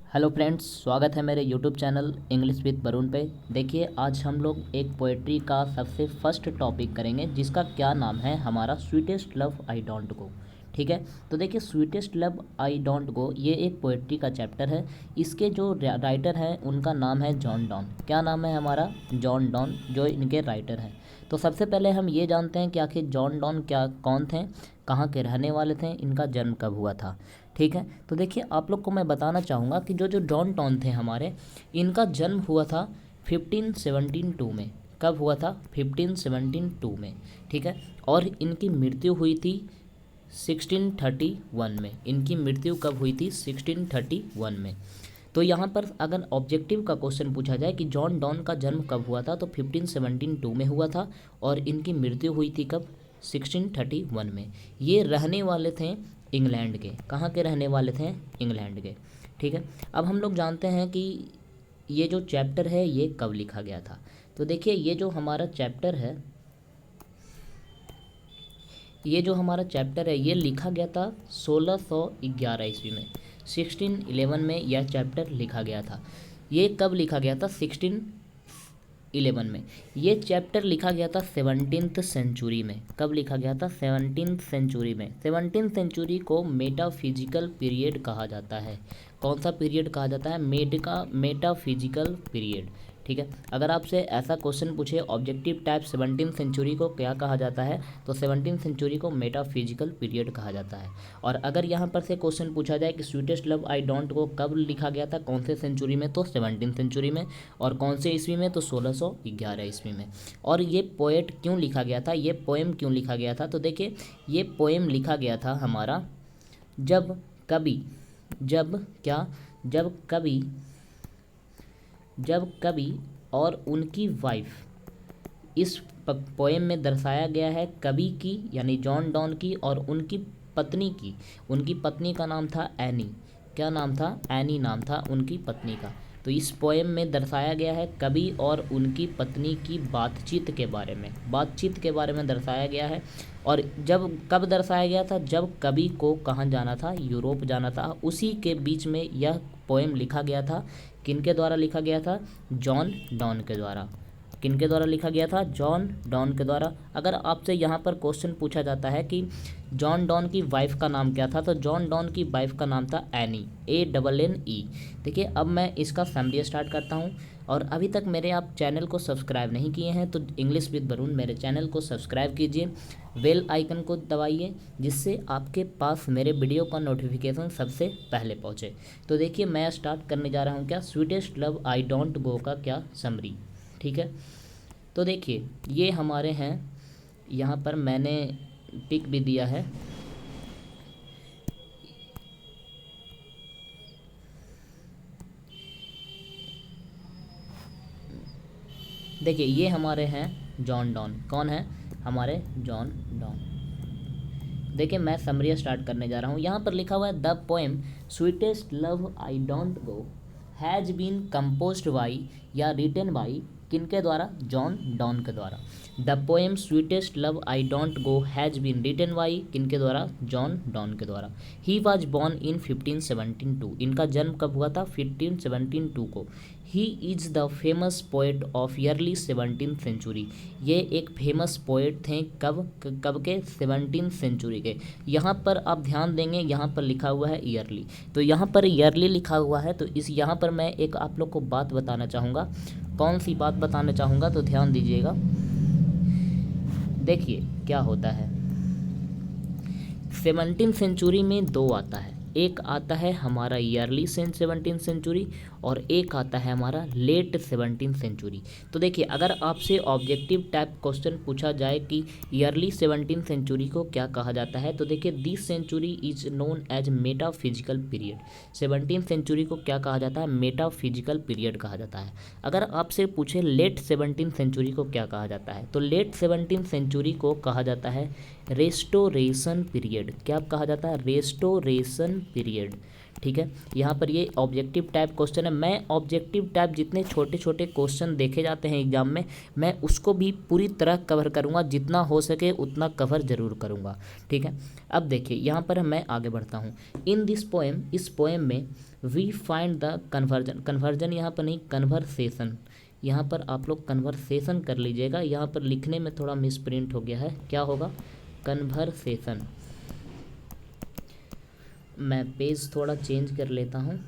Hello friends, स्वागत है मेरे YouTube channel English with Varun पे। देखिए, आज हम लोग एक पोएट्री का सबसे फर्स्ट टॉपिक करेंगे जिसका क्या नाम है हमारा स्वीटेस्ट लव आई डोंट गो। ठीक है, तो देखिए स्वीटेस्ट लव आई डोंट गो ये एक पोएट्री का चैप्टर है। इसके जो राइटर हैं उनका नाम है जॉन डॉन। क्या नाम है हमारा? जॉन डॉन, जो इनके राइटर हैं। तो सबसे पहले हम ये जानते हैं कि आखिर जॉन डॉन क्या कौन थे, कहाँ के रहने वाले थे, इनका जन्म कब हुआ था। ठीक है, तो देखिए आप लोग को मैं बताना चाहूँगा कि जो जो जॉन डॉन थे हमारे, इनका जन्म हुआ था 1572 में। कब हुआ था? 1572 में। ठीक है, और इनकी मृत्यु हुई थी 1631 में। इनकी मृत्यु कब हुई थी? 1631 में। तो यहाँ पर अगर ऑब्जेक्टिव का क्वेश्चन पूछा जाए कि जॉन डॉन का जन्म कब हुआ था, तो 1572 में हुआ था और इनकी मृत्यु हुई थी कब? 1631 में। ये रहने वाले थे इंग्लैंड के। कहाँ के रहने वाले थे? इंग्लैंड के। ठीक है, अब हम लोग जानते हैं कि ये जो चैप्टर है ये कब लिखा गया था। तो देखिए ये जो हमारा चैप्टर है, ये लिखा गया था 1611 ईस्वी में। 1611 में यह चैप्टर लिखा गया था। ये कब लिखा गया था? 1611 में। ये चैप्टर लिखा गया था 17th सेंचुरी में। कब लिखा गया था? 17th सेंचुरी में। 17th सेंचुरी को मेटाफिजिकल पीरियड कहा जाता है। कौन सा पीरियड कहा जाता है? Metaphysical period. ठीक है, अगर आपसे ऐसा क्वेश्चन पूछे ऑब्जेक्टिव टाइप 17th सेंचुरी को क्या कहा जाता है, तो 17th सेंचुरी को मेटाफिजिकल पीरियड कहा जाता है। और अगर यहाँ पर से क्वेश्चन पूछा जाए कि स्वीटेस्ट लव आई डोंट को कब लिखा गया था, कौन से सेंचुरी में, तो 17th सेंचुरी में। और कौन से ईस्वी में? तो 1611 ईस्वी में। और ये पोएट क्यों लिखा गया था, ये पोएम क्यों लिखा गया था? तो देखिए ये पोएम लिखा गया था हमारा जब कवि और उनकी वाइफ, इस पोएम में दर्शाया गया है कवि की यानी जॉन डॉन की और उनकी पत्नी की। उनकी पत्नी का नाम था एनी। क्या नाम था? एनी नाम था उनकी पत्नी का। तो इस पोएम में दर्शाया गया है कवि और उनकी पत्नी की बातचीत के बारे में दर्शाया गया है। और जब कब दर्शाया गया था? जब कवि को कहाँ जाना था? यूरोप जाना था। उसी के बीच में यह पोएम लिखा गया था। किनके द्वारा लिखा गया था? जॉन डॉन के द्वारा। किनके द्वारा लिखा गया था? जॉन डॉन के द्वारा। अगर आपसे यहाँ पर क्वेश्चन पूछा जाता है कि जॉन डॉन की वाइफ का नाम क्या था, तो जॉन डॉन की वाइफ का नाम था एनी, ANNE। देखिए अब मैं इसका समरी स्टार्ट करता हूँ। और अभी तक मेरे आप चैनल को सब्सक्राइब नहीं किए हैं तो इंग्लिश विद वरुण मेरे चैनल को सब्सक्राइब कीजिए, बेल आइकन को दबाइए, जिससे आपके पास मेरे वीडियो का नोटिफिकेशन सबसे पहले पहुँचे। तो देखिए मैं स्टार्ट करने जा रहा हूँ क्या? स्वीटेस्ट लव आई डोंट गो का क्या समरी। ठीक है, तो देखिए ये हमारे हैं, यहाँ पर मैंने पिक भी दिया है। देखिए ये हमारे हैं जॉन डॉन। कौन है? हमारे जॉन डॉन। देखिए मैं समरी स्टार्ट करने जा रहा हूँ। यहाँ पर लिखा हुआ है the poem sweetest love I don't go has been composed by या रिटन बाई, किनके द्वारा? जॉन डॉन के द्वारा। The poem sweetest love I don't go has been written by, किनके द्वारा? जॉन डॉन के द्वारा। He was born in 1572। इनका जन्म कब हुआ था? 1572 को। He is the famous poet of early 17th century. ये एक फेमस पोएट थे कब के? 17th सेंचुरी के। यहाँ पर आप ध्यान देंगे, यहाँ पर लिखा हुआ है ईयरली, तो यहाँ पर ईयरली लिखा हुआ है। तो इस यहाँ पर मैं एक आप लोग को बात बताना चाहूँगा। कौन सी बात बताना चाहूँगा? तो ध्यान दीजिएगा। देखिए क्या होता है, 17th सेंचुरी में दो आता है। एक आता है हमारा ईयरली 17th सेंचुरी और एक आता है हमारा लेट 17th सेंचुरी। तो देखिए अगर आपसे ऑब्जेक्टिव टाइप क्वेश्चन पूछा जाए कि ईयरली 17th सेंचुरी को क्या कहा जाता है, तो देखिए this century is known as metaphysical period. 17th century को क्या कहा जाता है? मेटाफिजिकल पीरियड कहा जाता है। अगर आपसे पूछे लेट 17th सेंचुरी को क्या कहा जाता है, तो लेट 17th सेंचुरी को कहा जाता है रेस्टोरेशन पीरियड। क्या कहा जाता है? Restoration period. ठीक है, यहाँ पर ये ऑब्जेक्टिव टाइप क्वेश्चन है। मैं ऑब्जेक्टिव टाइप जितने छोटे छोटे क्वेश्चन देखे जाते हैं एग्जाम में, मैं उसको भी पूरी तरह कवर करूँगा, जितना हो सके उतना कवर जरूर करूँगा। ठीक है, अब देखिए यहाँ पर मैं आगे बढ़ता हूँ। इन दिस पोएम, इस पोएम में we find the conversion, conversion यहाँ पर नहीं, कन्वर्सेशन, यहाँ पर आप लोग कन्वर्सेशन कर लीजिएगा, यहाँ पर लिखने में थोड़ा मिसप्रिंट हो गया है, क्या होगा, कन्वर्सेशन। मैं पेज थोड़ा चेंज कर लेता हूँ।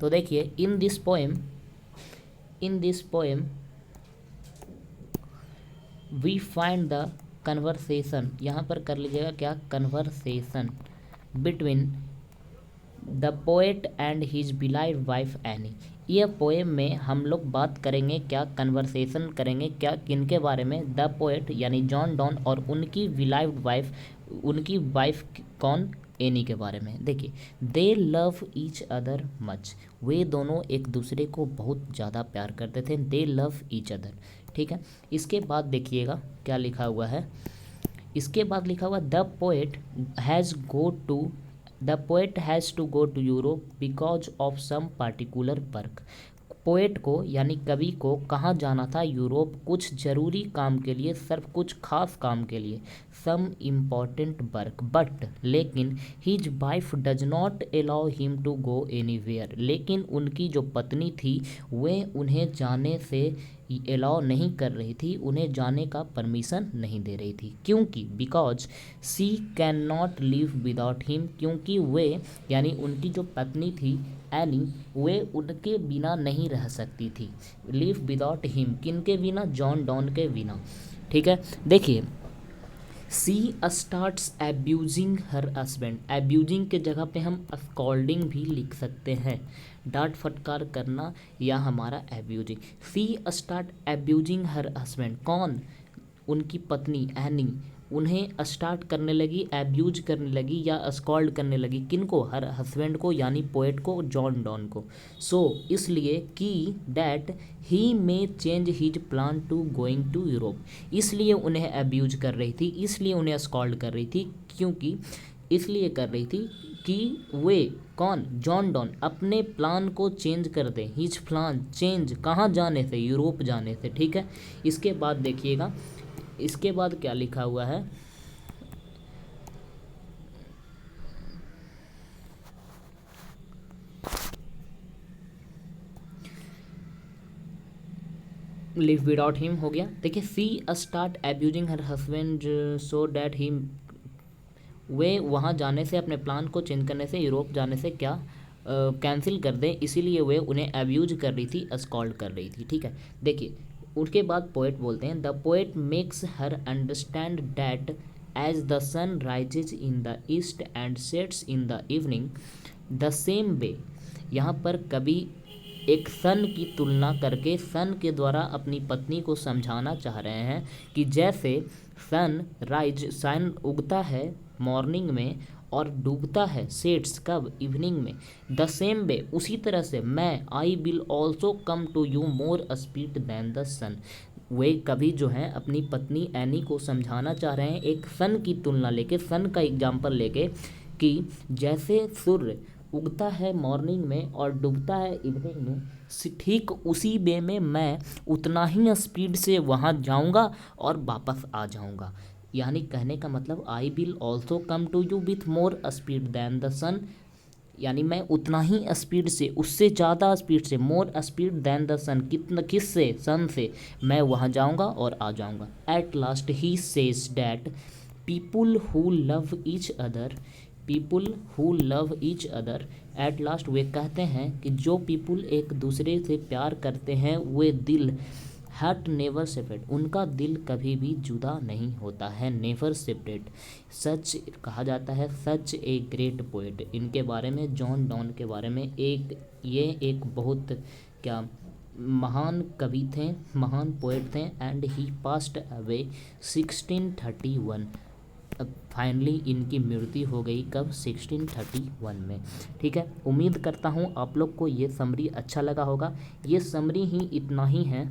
तो देखिए, in this poem we find the conversation, यहाँ पर कर लीजिएगा क्या, conversation between the poet and his beloved wife Annie. यह पोएम में हम लोग बात करेंगे क्या, कन्वर्सेशन करेंगे क्या, किनके बारे में, द पोएट यानी जॉन डॉन और उनकी बिलाइव्ड वाइफ, उनकी वाइफ कौन, एनी के बारे में। देखिए, they love each other much, वे दोनों एक दूसरे को बहुत ज़्यादा प्यार करते थे, दे लव ईच अदर। ठीक है, इसके बाद देखिएगा क्या लिखा हुआ है, इसके बाद लिखा हुआ the poet has to go to Europe because of some particular work. Poet को यानी कवि को कहाँ जाना था, यूरोप, कुछ ज़रूरी काम के लिए, सिर्फ कुछ खास काम के लिए, सम इम्पॉर्टेंट वर्क, बट लेकिन his wife does not allow him to go anywhere, लेकिन उनकी जो पत्नी थी वे उन्हें जाने से अलाउ नहीं कर रही थी, उन्हें जाने का परमिशन नहीं दे रही थी, क्योंकि because she can not live without him, क्योंकि वे यानी उनकी जो पत्नी थी एनी, वे उनके बिना नहीं रह सकती थी, लिव विदाउट हिम, किनके बिना, जॉन डॉन के बिना। ठीक है, देखिए, she starts abusing her husband, abusing के जगह पे हम स्कॉल्डिंग भी लिख सकते हैं, डांट फटकार करना या हमारा एब्यूजिंग। सी स्टार्ट एब्यूजिंग हर हस्बैंड, कौन, उनकी पत्नी एनी, उन्हें स्टार्ट करने लगी, एब्यूज करने लगी या स्कॉल्ड करने लगी, किनको, हर हस्बैंड को यानी पोएट को, जॉन डॉन को। सो इसलिए कि that he may change his plan to going to Europe, इसलिए उन्हें एब्यूज कर रही थी, इसलिए उन्हें स्कॉल्ड कर रही थी, क्योंकि इसलिए कर रही थी कि वे, कौन, जॉन डॉन, अपने प्लान को चेंज कर दें, हिज प्लान चेंज, कहाँ जाने से, यूरोप जाने से। ठीक है, इसके बाद देखिएगा, इसके बाद क्या लिखा हुआ है, लिव विदाउट हिम हो गया। देखिए, she start abusing her husband so that he, वे वहाँ जाने से, अपने प्लान को चेंज करने से, यूरोप जाने से क्या कैंसिल कर दें, इसीलिए वे उन्हें एब्यूज कर रही थी, स्कॉल्ड कर रही थी। ठीक है, देखिए, उसके बाद पोएट बोलते हैं the poet makes her understand that as the sun rises in the east and sets in the evening the same way. यहाँ पर कवि एक सन की तुलना करके सन के द्वारा अपनी पत्नी को समझाना चाह रहे हैं कि जैसे सन उगता है मॉर्निंग में और डूबता है, सेट्स कब, इवनिंग में, द सेम वे, उसी तरह से मैं, I will also come to you more speed than the sun. वे कभी जो हैं अपनी पत्नी एनी को समझाना चाह रहे हैं एक सन की तुलना लेके, सन का एग्जाम्पल लेके, कि जैसे सूर्य उगता है मॉर्निंग में और डूबता है इवनिंग में, ठीक उसी वे में मैं उतना ही स्पीड से वहाँ जाऊँगा और वापस आ जाऊँगा। यानी कहने का मतलब I will also come to you with more speed than the sun, यानी मैं उतना ही स्पीड से, उससे ज़्यादा स्पीड से, मोर स्पीड दैन द सन, कितना, किससे, सन से, मैं वहाँ जाऊँगा और आ जाऊँगा। At last he says that people who love each other, people who love each other, at last way कहते हैं कि जो पीपुल एक दूसरे से प्यार करते हैं वे दिल, हार्ट नेवर सेपरेट, उनका दिल कभी भी जुदा नहीं होता है, नेवर सेपरेट, सच कहा जाता है, सच ए ग्रेट पोएट। इनके बारे में, जॉन डॉन के बारे में, ये एक बहुत क्या महान कवि थे, महान पोएट थे, एंड ही पास्ट अवे 1631। अब फाइनली इनकी मृत्यु हो गई कब, 1631 में। ठीक है, उम्मीद करता हूँ आप लोग को ये समरी अच्छा लगा होगा। ये समरी ही इतना ही है,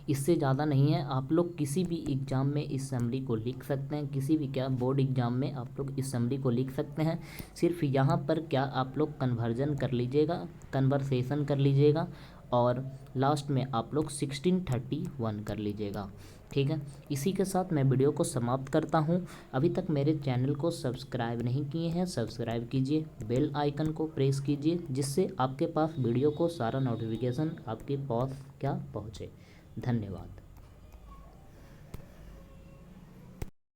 इससे ज़्यादा नहीं है। आप लोग किसी भी एग्ज़ाम में इस समरी को लिख सकते हैं, किसी भी क्या बोर्ड एग्ज़ाम में आप लोग इस समरी को लिख सकते हैं। सिर्फ यहाँ पर क्या आप लोग कन्वर्जन कर लीजिएगा, कन्वर्सेशन कर लीजिएगा और लास्ट में आप लोग 1631 कर लीजिएगा। ठीक है, इसी के साथ मैं वीडियो को समाप्त करता हूँ। अभी तक मेरे चैनल को सब्सक्राइब नहीं किए हैं, सब्सक्राइब कीजिए, बेल आइकन को प्रेस कीजिए, जिससे आपके पास वीडियो को सारा नोटिफिकेशन आपके पास क्या पहुँचे। धन्यवाद।